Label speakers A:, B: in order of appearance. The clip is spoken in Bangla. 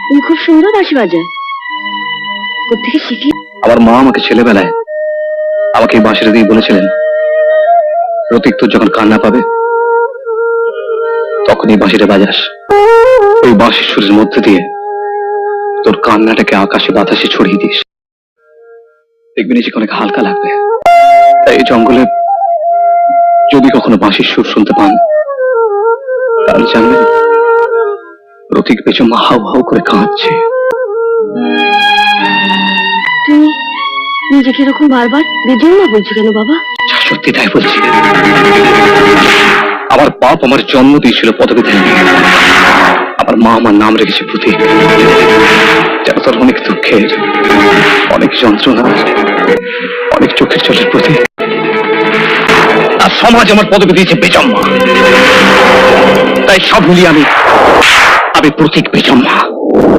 A: তুমি খুব সুন্দর বাঁশি বাজাও, কোত্থেকে শিখলে?
B: আমার মা আমাকে ছেলেবেলায় আমাকে এই বাঁশিটা দিয়ে বলেছিলেন, প্রতীক তোর যখন কান্না পাবে তখন এই বাঁশিটা বাজাস। ওই বাঁশির সুরের মধ্যে দিয়ে তোর কান্নাটাকে আকাশে বাতাসে ছড়িয়ে দিস, দেখবি নিজেকে অনেক হালকা লাগবে। তাই এই জঙ্গলে যদি কখনো বাঁশির সুর শুনতে পান তাহলে জানবেন প্রতীক পেছনে হাউ হাউ করে কাঁদছে।
A: তুমি নিজেকে এরকম বারবার বেজন্য বলছো কেন বাবা?
B: সত্যি তাই বলছি। আমার বাপ আমার জন্ম দিয়েছিল পদবী দেয়নি, আমার মা আমার নাম রেখেছে প্রতীক। যেন তোর অনেক দুঃখের, অনেক যন্ত্রণা, অনেক চোখের জলের প্রতীক। আর সমাজ আমার পদবী দিয়েছে বেজম্মা, তাই সব মিলিয়ে আমি প্রতীক বেজম্মা।